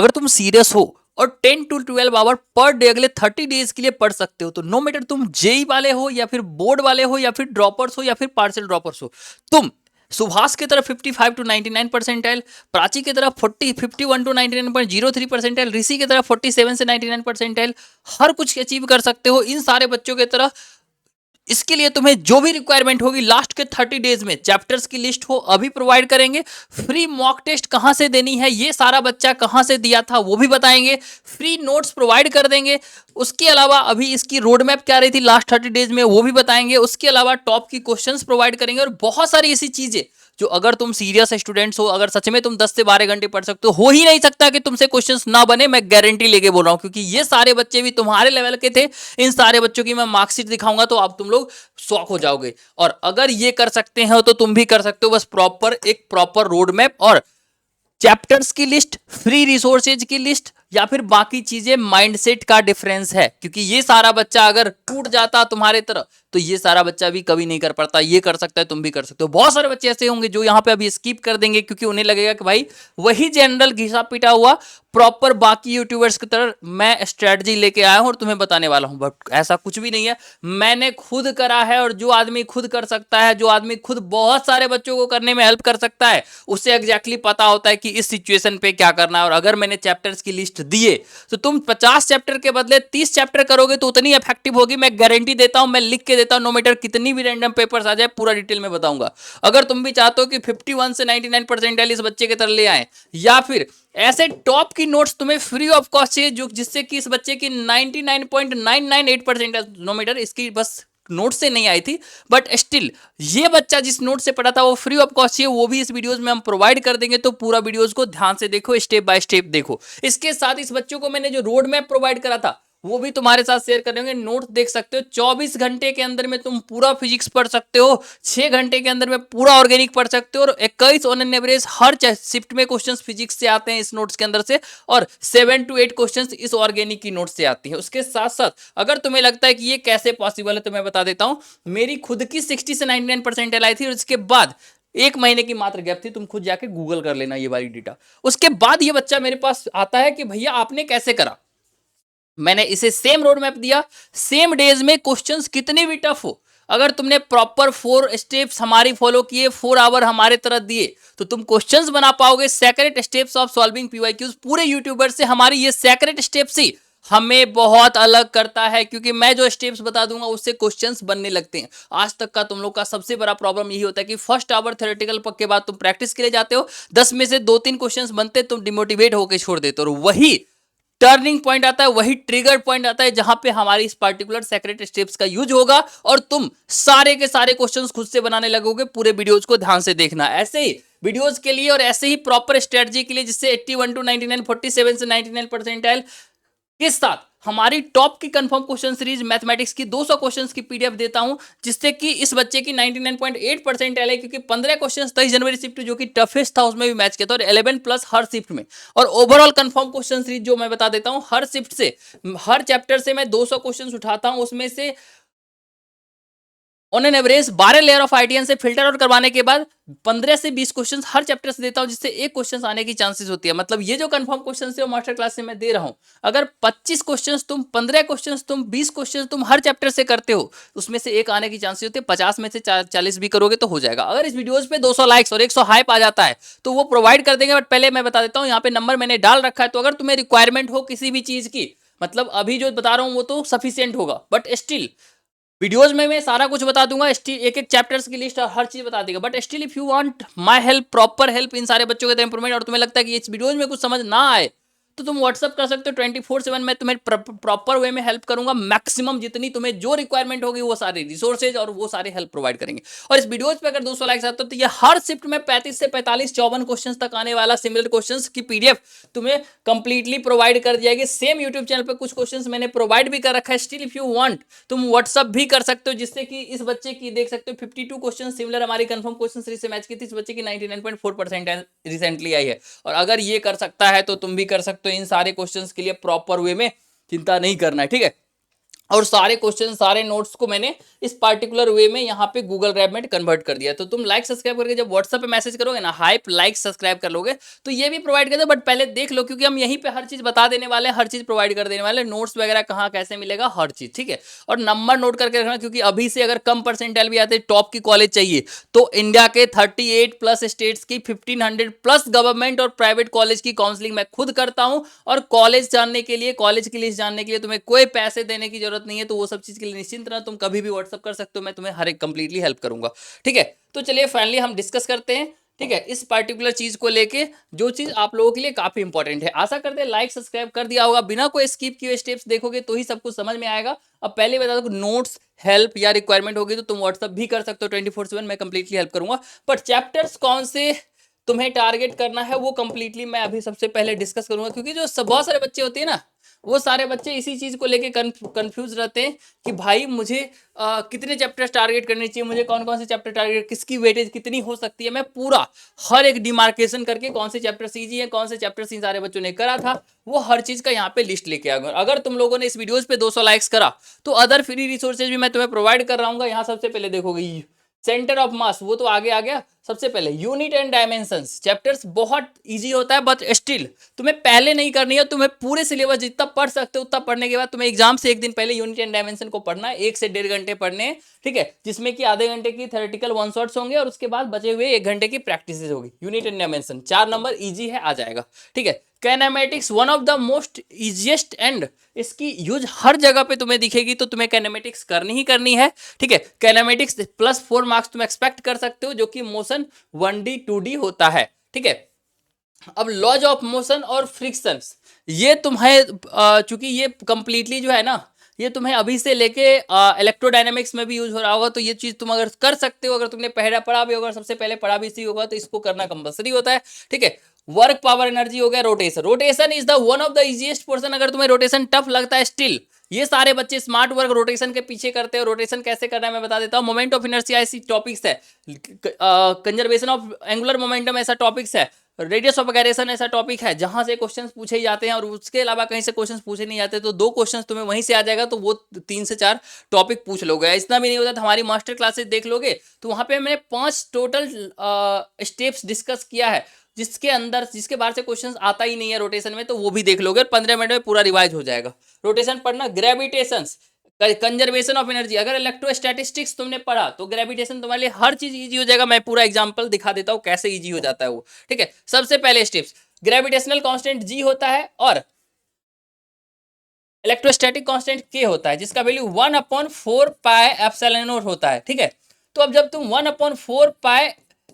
अगर तुम सीरियस हो और 10 to 12 आवर पर डे अगले 30 डेज के लिए पढ़ सकते हो, तो नो मैटर तुम जेई वाले हो या फिर बोर्ड वाले हो या फिर ड्रॉपर्स हो या फिर पार्सल ड्रॉपर्स हो, तुम सुभाष की तरफ 55 टू 99 परसेंटाइल, प्राची की तरफ 51 टू 99.03 परसेंटाइल, ऋषि की तरफ 47 से 99 परसेंटाइल, हर कुछ अचीव कर सकते हो इन सारे बच्चों की तरह। इसके लिए तुम्हें जो भी रिक्वायरमेंट होगी लास्ट के 30 डेज में, चैप्टर्स की लिस्ट हो अभी प्रोवाइड करेंगे, फ्री मॉक टेस्ट कहां से देनी है, ये सारा बच्चा कहां से दिया था वो भी बताएंगे, फ्री नोट्स प्रोवाइड कर देंगे। उसके अलावा अभी इसकी रोड मैप क्या रही थी लास्ट 30 डेज में वो भी बताएंगे। उसके अलावा टॉप की क्वेश्चंस प्रोवाइड करेंगे और बहुत सारी ऐसी चीजें जो अगर तुम सीरियस स्टूडेंट्स हो, अगर सच में तुम 10 से 12 घंटे पढ़ सकते हो ही नहीं सकता कि तुमसे क्वेश्चंस ना बने, मैं गारंटी लेके बोल रहा हूं, क्योंकि ये सारे बच्चे भी तुम्हारे लेवल के थे। इन सारे बच्चों की मैं मार्कशीट दिखाऊंगा तो अब तुम लोग शॉक हो जाओगे। और अगर ये कर सकते हो तो तुम भी कर सकते हो, बस एक प्रॉपर रोड मैप और चैप्टर्स की लिस्ट, फ्री रिसोर्सेज की लिस्ट या फिर बाकी चीजें, माइंडसेट का डिफरेंस है। क्योंकि ये सारा बच्चा अगर टूट जाता तुम्हारे तरह तो ये सारा बच्चा भी कभी नहीं कर पाता। ये कर सकता है, तुम भी कर सकते हो। बहुत सारे बच्चे ऐसे होंगे जो यहाँ पे अभी स्किप कर देंगे क्योंकि उन्हें लगेगा कि भाई वही जनरल घिसा पिटा हुआ प्रॉपर बाकी यूट्यूबर्स की तरह मैं स्ट्रेटजी लेके आया हूं और तुम्हें बताने वाला हूं, बट ऐसा कुछ भी नहीं है। मैंने खुद करा है और जो आदमी खुद कर सकता है, जो आदमी खुद बहुत सारे बच्चों को करने में हेल्प कर सकता है, उसे एग्जैक्टली पता होता है कि इस सिचुएशन पे क्या करना है। और अगर मैंने चैप्टर्स की लिस्ट दिए तो तुम 50 चैप्टर के बदले 30 चैप्टर करोगे तो उतनी इफेक्टिव होगी, मैं गारंटी देता हूं, मैं लिख के देता हूं। नो मैटर कितनी भी रैंडम पेपर्स आ जाए पूरा डिटेल में बताऊंगा। अगर तुम भी चाहते हो कि 51 से 99 परसेंटाइल इस बच्चे के तरह ले आए, या फिर ऐसे टॉप की नोट्स तुम्हें फ्री ऑफ कॉस्ट चाहिए जो जिससे कि इस बच्चे की 99.998 परसेंट, नो मैटर इसकी बस नोट से नहीं आई थी, बट स्टिल ये बच्चा जिस नोट से पढ़ा था वो फ्री ऑफ कॉस्ट चाहिए, वो भी इस वीडियोस में हम प्रोवाइड कर देंगे। तो पूरा वीडियोस को ध्यान से देखो, स्टेप बाय स्टेप देखो। इसके साथ इस बच्चों को मैंने जो रोड मैप प्रोवाइड करा था वो भी तुम्हारे साथ शेयर करेंगे। नोट देख सकते हो, 24 घंटे के अंदर में तुम पूरा फिजिक्स पढ़ सकते हो, 6 घंटे के अंदर में पूरा ऑर्गेनिक पढ़ सकते हो, और 21 on an average her shift में क्वेश्चंस फिजिक्स से आते हैं इस नोट्स के अंदर से, और 7 to 8 क्वेश्चंस इस ऑर्गेनिक की नोट से आती है। उसके साथ साथ अगर तुम्हें लगता है कि ये कैसे पॉसिबल है तो मैं बता देता हूं, मेरी खुद की 60 से 99 परसेंटाइल आई थी और इसके बाद 1 महीने की मात्र गैप थी, तुम खुद जाके गूगल कर लेना ये वाली डेटा। उसके बाद ये बच्चा मेरे पास आता है कि भैया आपने कैसे करा। मैंने इसे सेम रोड मैप दिया, सेम डेज में क्वेश्चंस कितने भी टफ हो, अगर तुमने प्रॉपर 4 स्टेप्स हमारी फॉलो किए, 4 आवर हमारे तरह दिए, तो तुम क्वेश्चंस बना पाओगे। Secret steps of solving PYQs पूरे यूट्यूबर से हमारी ये सेक्रेट स्टेप्स ही हमें बहुत अलग करता है, क्योंकि मैं जो स्टेप्स बता दूंगा उससे क्वेश्चंस बनने लगते हैं। आज तक का तुम लोग का सबसे बड़ा प्रॉब्लम यही होता है कि फर्स्ट आवर थ्योरेटिकल के बाद तुम प्रैक्टिस के लिए जाते हो, 10 में से 2-3 क्वेश्चंस बनते, तुम डिमोटिवेट होकर छोड़ देते हो, और वही टर्निंग पॉइंट आता है, वही ट्रिगर पॉइंट आता है जहां पे हमारी इस पर्टिकुलर सेक्रेट स्टेप्स का यूज होगा और तुम सारे के सारे क्वेश्चंस खुद से बनाने लगोगे। पूरे वीडियोस को ध्यान से देखना। ऐसे ही वीडियोस के लिए और ऐसे ही प्रॉपर स्ट्रेटजी के लिए, जिससे 81 टू 99, 47 से 99 परसेंटाइल के साथ हमारी टॉप की कंफर्म क्वेश्चन सीरीज मैथमेटिक्स की 200 क्वेश्चंस की पीडीएफ देता हूं, जिससे कि इस बच्चे की 99.8 परसेंटाइल है, क्योंकि 15 क्वेश्चंस 23 जनवरी शिफ्ट जो कि टफेस्ट था उसमें भी मैच किया था, और 11 प्लस हर शिफ्ट में। और ओवरऑल कंफर्म क्वेश्चन सीरीज जो मैं बता देता हूं, हर शिफ्ट से, हर चैप्टर से मैं 200 क्वेश्चन उठाता हूं, उसमें से on an average 12 layer of ITM से फिल्टर आउट करवाने के बाद 15 से 20 क्वेश्चंस हर चैप्टर से देता हूं, जिससे एक क्वेश्चन आने की चांसेस होती है। मतलब ये जो कंफर्म क्वेश्चन है वो मास्टर क्लास से मैं दे रहा हूं। अगर 25 क्वेश्चंस तुम, 15 क्वेश्चंस तुम, 20 क्वेश्चंस तुम हर चैप्टर से करते हो, उसमें से एक आने की चांसेस होती है। 50 में से 40 भी करोगे तो हो जाएगा। अगर इस वीडियोज पे 200 लाइक्स और 100 हाइप आ जाता है तो वो प्रोवाइड कर देंगे। बट पहले मैं बता देता हूँ, यहाँ पे नंबर मैंने डाल रखा है, तो अगर तुम्हें रिक्वायरमेंट हो किसी भी चीज की, मतलब अभी जो बता रहा हूं वो तो सफिशियंट होगा, बट स्टिल वीडियोज में मैं सारा कुछ बता दूंगा, स्टिल एक एक चैप्टर्स की लिस्ट हर चीज बता देगा। But still if you want my help, proper help in सारे बच्चों के इंप्रूवमेंट, और तुम्हें लगता है कि इस वीडियोज में कुछ समझ ना आए, तो तुम व्हाट्सअप कर सकते हो 24/7। मैं तुम्हें प्रॉपर वे में हेल्प करूंगा। मैक्सिमम जितनी तुम्हें जो रिक्वायरमेंट होगी वो सारे रिसोर्सेज और वो सारे हेल्प प्रोवाइड करेंगे। और इस वीडियोज पे अगर 200 लाइक्स आते हो तो ये हर शिफ्ट में 35 से 45, 54 क्वेश्चन तक आने वाला सिमिलर क्वेश्चन की पीडीएफ तुम्हें कंप्लीटली प्रोवाइड कर दिया जाएगी। सेम यूट्यूब चैनल पर कुछ क्वेश्चन मैंने प्रोवाइड भी कर रखा है। स्टिल इफ यू वांट तुम व्हाट्सअप भी कर सकते हो, जिससे कि इस बच्चे की देख सकते हो 52 क्वेश्चन सिमिलर हमारी कंफर्म क्वेश्चन सीरीज से मैच की थी। इस बच्चे की 99.4% रिसेंटली आई है। और अगर ये कर सकता है तो तुम भी कर सकते हो इन सारे क्वेश्चंस के लिए प्रॉपर वे में। चिंता नहीं करना है, ठीक है। और सारे क्वेश्चन सारे नोट्स को मैंने इस पार्टिकुलर वे में यहाँ पे गूगल ड्राइव में कन्वर्ट कर दिया। तो तुम लाइक सब्सक्राइब करके जब व्हाट्सएप पे मैसेज करोगे ना, हाइप लाइक सब्सक्राइब कर लोगे, तो ये भी प्रोवाइड कर दो, बट पहले देख लो, क्योंकि हम यहीं पे हर चीज बता देने वाले हैं, हर चीज प्रोवाइड कर देने वाले, नोट्स वगैरह कहाँ कैसे मिलेगा, हर चीज, ठीक है। और नंबर नोट करके रखना, क्योंकि अभी से अगर कम परसेंटाइल भी आते टॉप की कॉलेज चाहिए, तो इंडिया के 38 प्लस स्टेट्स की 1500 प्लस गवर्नमेंट और प्राइवेट कॉलेज की काउंसलिंग मैं खुद करता हूं। और कॉलेज जानने के लिए, कॉलेज की लिस्ट जानने के लिए तुम्हें कोई पैसे देने की जरूरत नहीं है, तो वो सब चीज के लिए निश्चिंत रहना, तुम कभी भी व्हाट्सअप कर सकते हो, मैं तुम्हें हर एक कंप्लीटली हेल्प करूंगा, ठीक है। तो चलिए फाइनली हम डिस्कस करते हैं, ठीक है, इस पार्टिकुलर चीज को लेके, जो चीज आप लोगों के लिए काफी इंपॉर्टेंट है। आशा करते हैं लाइक सब्सक्राइब कर दिया होगा, बिना कोई स्किप किए स्टेप्स देखोगे तो ही सब कुछ समझ में आएगा। अब पहले बता दो, नोट्स हेल्प या रिक्वायरमेंट होगी तो तुम व्हाट्सअप भी कर सकते हो 24/7, मैं कंप्लीटली हेल्प करूंगा। बट चैप्टर्स कौन से तुम्हें टारगेट करना है वो कंप्लीटली मैं अभी सबसे पहले डिस्कस करूंगा, क्योंकि जो बहुत सारे बच्चे होते हैं ना, वो सारे बच्चे इसी चीज को लेके कंफ्यूज रहते हैं कि भाई मुझे कितने चैप्टर्स टारगेट करने चाहिए, मुझे कौन कौन से चैप्टर टारगेट, किसकी वेटेज कितनी हो सकती है। मैं पूरा हर एक डिमार्केशन करके कौन से चैप्टर इजी है, कौन से चैप्टर इन सारे बच्चों ने करा था, वो हर चीज का यहाँ पे लिस्ट लेके आऊंगा। अगर तुम लोगों ने इस वीडियोस पे 200 लाइक्स करा तो अदर फ्री रिसोर्सेज भी मैं तुम्हें प्रोवाइड कर रहा हूँ। यहाँ सबसे पहले देखोगे सेंटर ऑफ मास, वो तो आगे आ गया। सबसे पहले यूनिट एंड डायमेंशंस, चैप्टर्स बहुत इजी होता है, बट स्टिल तुम्हें पहले नहीं करनी है, तुम्हें पूरे सिलेबस जितना पढ़ सकते हो उतना पढ़ने के बाद तुम्हें एग्जाम से एक दिन पहले यूनिट एंड डायमेंशन को पढ़ना है, 1 से 1.5 घंटे पढ़ने हैं, ठीक है, जिसमें कि आधे घंटे की थ्योरेटिकल वन शॉट्स होंगे और उसके बाद बचे हुए 1 घंटे की प्रैक्टिस होगी। Unit and dimension 4 number easy है, आ जाएगा, ठीक है। Kinematics one of the most easiest and इसकी यूज हर जगह पे तुम्हें दिखेगी, तो तुम्हें कैनामेटिक्स करनी ही करनी है, ठीक है। कैनामेटिक्स +4 मार्क्स तुम एक्सपेक्ट कर सकते हो, जो कि मोशन 1D 2D होता है, ठीक है। अब लॉज ऑफ मोशन और फ्रिक्शंस, ये तुम्हें चूंकि ये कंप्लीटली जो है ना, ये तुम्हें अभी से लेके इलेक्ट्रोडायनेमिक्स में भी यूज हो रहा होगा, तो ये चीज तुम अगर कर सकते हो, अगर तुमने पहला पढ़ा भी होगा, सबसे पहले पढ़ा भी इसी होगा, तो इसको करना कंपलसरी होता है, ठीक है। वर्क पावर एनर्जी हो गया, rotation, rotation is the one of the easiest portion. अगर तुम्हें रोटेशन टफ लगता है, स्टिल ये सारे बच्चे स्मार्ट वर्क रोटेशन के पीछे करते हैं। रोटेशन कैसे करना है मैं बता देता हूँ। मोमेंट ऑफ इनर्शिया ऐसी टॉपिक्स है, कंजर्वेशन ऑफ एंगुलर मोमेंटम ऐसा टॉपिक्स है, रेडियस ऑफ गायरेशन ऐसा टॉपिक है, जहां से क्वेश्चंस पूछे ही जाते हैं, और उसके अलावा कहीं से क्वेश्चंस पूछे नहीं जाते, तो 2 क्वेश्चंस तुम्हें वहीं से आ जाएगा, तो वो 3 से 4 टॉपिक पूछ लोगे। इतना भी नहीं होता तो हमारी मास्टर क्लासेस देख लोगे, तो वहां पे मैंने 5 टोटल स्टेप्स डिस्कस किया है, जिसके बाहर से क्वेश्चंस आता ही नहीं है रोटेशन में, तो वो भी देख लोगे और 15 मिनट में पूरा रिवाइज हो जाएगा। रोटेशन पढ़ना, ग्रेविटेशन, कंजर्वेशन ऑफ एनर्जी, अगर इलेक्ट्रोस्टैटिस्टिक्स तुमने पढ़ा तो ग्रेविटेशन तुम्हारे लिए हर चीज इजी हो जाएगा। मैं पूरा एग्जांपल दिखा देता हूँ कैसे इजी हो जाता है वो, ठीक है। सबसे पहले स्टेप्स, ग्रेविटेशनल कांस्टेंट जी होता है और इलेक्ट्रोस्टैटिक कांस्टेंट के होता है, जिसका वैल्यू 1/4 पाई एप्सिलॉन नॉट होता है, ठीक है। तो अब जब तुम 1/4 पाई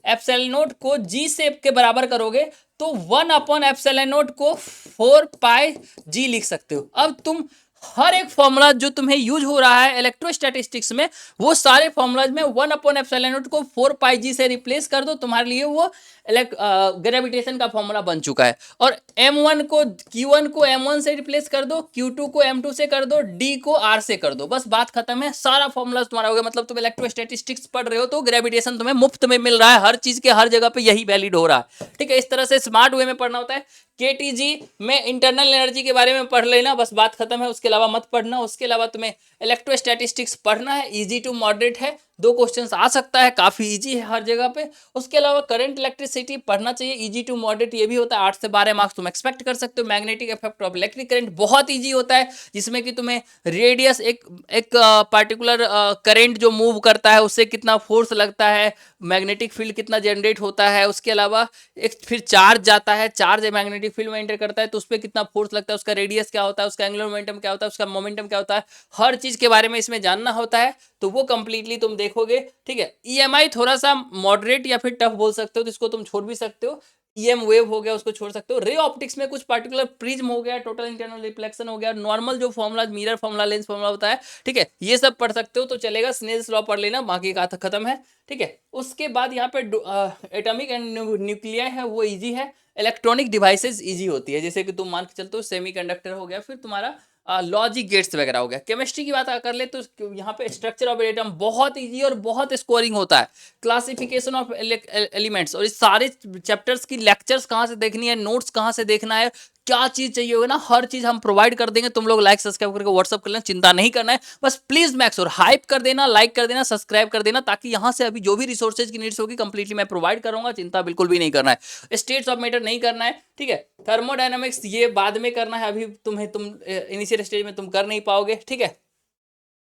एप्सिलॉन नॉट को जी से के बराबर करोगे, तो 1/एप्सिलॉन नॉट को 4 पाई जी लिख सकते हो। अब तुम हर एक फॉर्मूला जो तुम्हें यूज हो रहा है इलेक्ट्रोस्टैटिस्टिक्स में, वो सारे फॉर्मूलाज में 1/एप्सिलॉन नॉट को 4 पाई जी से रिप्लेस कर दो, तुम्हारे लिए वो ग्रेविटेशन का फॉर्मूला बन चुका है। और m1 को q1 को m1 से रिप्लेस कर दो, q2 को m2 से कर दो, d को r से कर दो, बस बात खत्म है, सारा फॉर्मूला तुम्हारा हो गया। मतलब तुम इलेक्ट्रोस्टैटिस्टिक्स पढ़ रहे हो तो ग्रेविटेशन तुम्हें मुफ्त में मिल रहा है, हर चीज के हर जगह पे यही वैलिड हो रहा है, ठीक है। इस तरह से स्मार्ट वे में पढ़ना होता है। KTG में इंटरनल एनर्जी के बारे में पढ़ लेना, बस बात खत्म है, उसके अलावा मत पढ़ना। उसके अलावा तुम्हें इलेक्ट्रोस्टैटिस्टिक्स पढ़ना है, इजी टू मॉडरेट है, 2 क्वेश्चंस आ सकता है, काफी इजी है हर जगह पे। उसके अलावा करंट इलेक्ट्रिसिटी पढ़ना चाहिए, इजी टू मॉडरेट ये भी होता है, 8 से 12 मार्क्स तुम एक्सपेक्ट कर सकते हो। Magnetic effect of electric current बहुत इजी होता है, जिसमें कि तुम्हें रेडियस एक पार्टिकुलर करंट जो मूव करता है उससे कितना फोर्स लगता है, मैग्नेटिक फील्ड कितना जनरेट होता है, उसके अलावा एक फिर चार्ज जाता है, चार्ज मैग्नेटिक फील्ड में एंटर करता है तो उस पर कितना फोर्स लगता है, उसका रेडियस क्या होता है, उसका एंगुलर मोमेंटम क्या होता है, उसका मोमेंटम क्या होता है, हर चीज के बारे में इसमें जानना होता है। तो वो कंप्लीटली तुम देखोगे, ठीक है। EMI थोड़ा सा मॉडरेट या फिर टफ बोल सकते हो, तो इसको तुम छोड़ भी सकते हो। EM वेव हो गया, उसको छोड़ सकते हो। रे ऑप्टिक्स में कुछ पार्टिकुलर प्रिज्म हो गया, टोटल इंटरनल रिफ्लेक्शन हो गया, नॉर्मल जो formula mirror formula lens formula होता है, ठीक है, ये सब पढ़ सकते हो तो चलेगा। स्नेल्स लॉ पढ़ लेना, बाकी का खत्म है, ठीक है। उसके बाद यहाँ पे एटॉमिक एंड न्यूक्लियाई है, वो इजी है। इलेक्ट्रॉनिक डिवाइसेस इजी होती है, जैसे कि तुम मान के चलते हो सेमीकंडक्टर हो गया, फिर तुम्हारा लॉजिक गेट्स वगैरह हो गया। केमिस्ट्री की बात कर ले तो यहाँ पे स्ट्रक्चर ऑफ एटम बहुत इजी और बहुत स्कोरिंग होता है। क्लासिफिकेशन ऑफ एलिमेंट्स, और इस सारे चैप्टर्स की लेक्चर्स कहाँ से देखनी है, नोट्स कहाँ से देखना है, क्या चीज चाहिए होगा ना, हर चीज हम प्रोवाइड कर देंगे। तुम लोग लाइक सब्सक्राइब करके व्हाट्सअप कर लेना, चिंता नहीं करना है। बस प्लीज मैक्स और हाइप कर देना, लाइक कर देना, सब्सक्राइब कर देना, ताकि यहां से अभी जो भी रिसोर्सेज की नीड्स होगी कंप्लीटली मैं प्रोवाइड करूंगा। चिंता बिल्कुल भी नहीं करना है, स्टेट्स ऑफ मैटर नहीं करना है, ठीक है। थर्मोडायनामिक्स ये बाद में करना है, अभी तुम इनिशियल स्टेज में तुम कर नहीं पाओगे, ठीक है।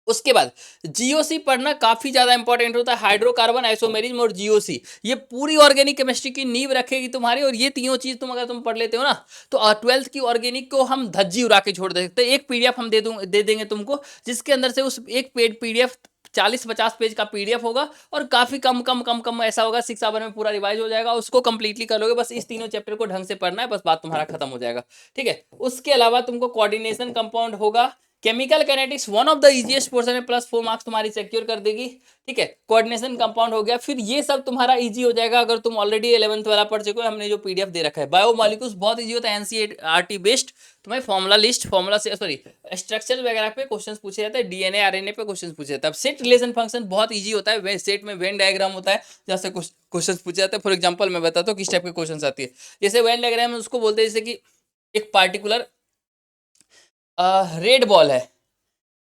उसके बाद जीओसी पढ़ना काफी ज्यादा इंपॉर्टेंट होता है, हाइड्रोकार्बन, आइसोमेरिज्म और जीओसी। ये पूरी ऑर्गेनिक केमिस्ट्री की नींव रखेगी तुम्हारी, और ये तीनों चीज अगर तुम पढ़ लेते हो ना, तो 12th की ऑर्गेनिक को हम धज्जी उड़ा के छोड़ दे सकते हैं। एक पीडीएफ हम दे देंगे तुमको, जिसके अंदर से उस एक पीडीएफ 40-50 पेज का पीडीएफ होगा, और काफी कम ऐसा होगा 6 आवर में पूरा रिवाइज हो जाएगा। उसको कंप्लीटली कर लोगे, बस इस तीनों चैप्टर को ढंग से पढ़ना है, बस बात तुम्हारा खत्म हो जाएगा, ठीक है। उसके अलावा तुमको कोऑर्डिनेशन कंपाउंड होगा, chemical kinetics one of the easiest portion है, +4 मार्क्स तुम्हारी सिक्योर कर देगी, ठीक है। कोऑर्डिनेशन कंपाउंड हो गया, फिर ये सब तुम्हारा इजी हो जाएगा अगर तुम ऑलरेडी 11th वाला पढ़ चुके हो। हमने जो पीडीएफ दे रखा है, बायोमॉलिक्यूल्स बहुत इजी होता है, एनसीईआरटी बेस्ड। तुम्हें फॉर्मुला लिस्ट, फॉर्मुला से सॉरी स्ट्रक्चर वगैरह पे क्वेश्चंस पूछे जाते हैं, डीएनए आरएनए पे क्वेश्चंस पूछे जाते हैं। सेट रिलेशन फंक्शन बहुत इजी होता है, सेट में वेन डायग्राम होता है, जैसे क्वेश्चंस पूछे जाते हैं। फॉर एग्जांपल मैं बताता हूँ किस टाइप के क्वेश्चंस आती है। जैसे वेन डायग्राम उसको बोलते हैं, जैसे कि एक पार्टिकुलर रेड बॉल है,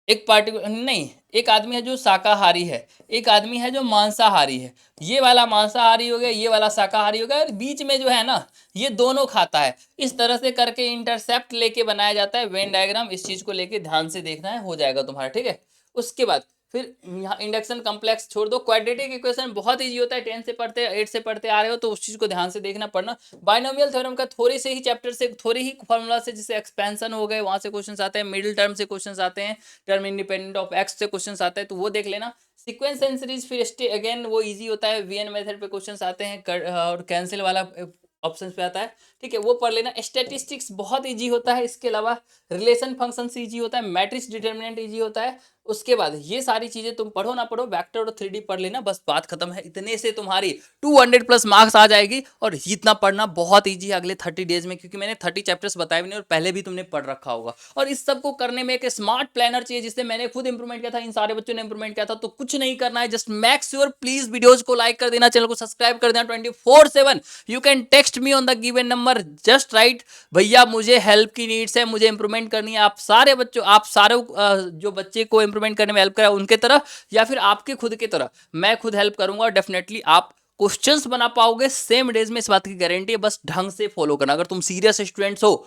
एक पार्टिकुलर नहीं, एक आदमी है जो शाकाहारी है, एक आदमी है जो मांसाहारी है। ये वाला मांसाहारी हो गया, ये वाला शाकाहारी हो गया, और बीच में जो है ना, ये दोनों खाता है। इस तरह से करके इंटरसेप्ट लेके बनाया जाता है वेन डायग्राम। इस चीज को लेके ध्यान से देखना है, हो जाएगा तुम्हारा, ठीक है। उसके बाद फिर यहाँ इंडक्शन कम्प्लेक्स छोड़ दो। क्वाड्रेटिक इक्वेशन बहुत इजी होता है, 10 से पढ़ते 8 से पढ़ते आ रहे हो, तो उस चीज को ध्यान से देखना पढ़ना। बाइनोमियल थ्योरम का थोड़े से ही चैप्टर से, थोड़े ही फॉर्मूला से, जैसे एक्सपेंशन हो गए, वहां से क्वेश्चन आते हैं, मिडिल टर्म से क्वेश्चन आते हैं, टर्म इंडिपेंडेंट ऑफ एक्स से क्वेश्चन आते हैं, तो वो देख लेना। सीक्वेंस एंड सीरीज फिर अगेन वो इजी होता है, वीएन मेथड पे क्वेश्चन आते हैं, और कैंसिल वाला ऑप्शन पे आता है, ठीक है, वो पढ़ लेना। स्टैटिस्टिक्स बहुत इजी होता है, इसके अलावा रिलेशन फंक्शन इजी होता है, मैट्रिक्स डिटर्मिनेंट इजी होता है। उसके बाद ये सारी चीजें तुम पढ़ो ना पढ़ो, वेक्टर और 3D पढ़ लेना, बस बात खत्म है। इतने से तुम्हारी 200+ मार्क्स आ जाएगी, और इतना पढ़ना बहुत इजी है अगले 30 डेज में, क्योंकि मैंने 30 चैप्टर्स बताए भी नहीं, और पहले भी तुमने पढ़ रखा होगा। और इस सब को करने में एक स्मार्ट प्लानर चाहिए, जिससे मैंने खुद इंप्रूवमेंट किया था, इन सारे बच्चों ने इंप्रूवमेंट किया था। तो कुछ नहीं करना है, just make sure please videos को लाइक कर देना, चैनल को सब्सक्राइब कर देना 24/7। You can text me on the given number, just right भैया मुझे हेल्प की नीड्स है, मुझे इंप्रूवमेंट करनी है। आप सारे बच्चों, आप सारे जो बच्चे को इंप्रूवमेंट करने में हेल्प करा उनके तरह, या फिर आपके खुद की तरह, मैं खुद हेल्प करूंगा। डेफिनेटली आप क्वेश्चंस बना पाओगे सेम डेज में, इस बात की गारंटी है। बस ढंग से फॉलो करना। अगर तुम सीरियस स्टूडेंट्स हो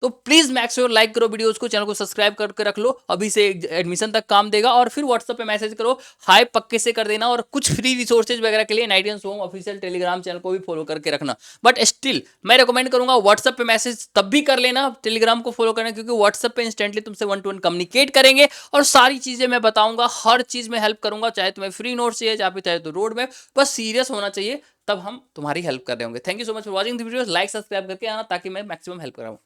तो प्लीज मैक श्योर लाइक करो वीडियोस को, चैनल को सब्सक्राइब करके रख लो, अभी से एडमिशन तक काम देगा। और फिर व्हाट्सएप पे मैसेज करो, हाई पक्के से कर देना। और कुछ फ्री रिसोर्सेज वगैरह के लिए नाइटियंस होम ऑफिशियल टेलीग्राम चैनल को भी फॉलो करके रखना। बट स्टिल मैं रिकमेंड करूंगा व्हाट्सएप पे मैसेज तब भी कर लेना, टेलीग्राम को फॉलो करना, क्योंकि व्हाट्सएप पे इंस्टेंटली तुमसे 1-to-1 कम्युनिकेट करेंगे, और सारी चीजें मैं बताऊंगा, हर चीज में हेल्प करूंगा। चाहे तुम्हें फ्री नोट्स चाहिए, चाहे तो रोड मैप, बस सीरियस होना चाहिए, तब हम तुम्हारी हेल्प कर रहे होंगे। Thank you so much for watching the video. Like subscribe करके आना, ताकि मैं मैक्सिमम हेल्प कराऊं।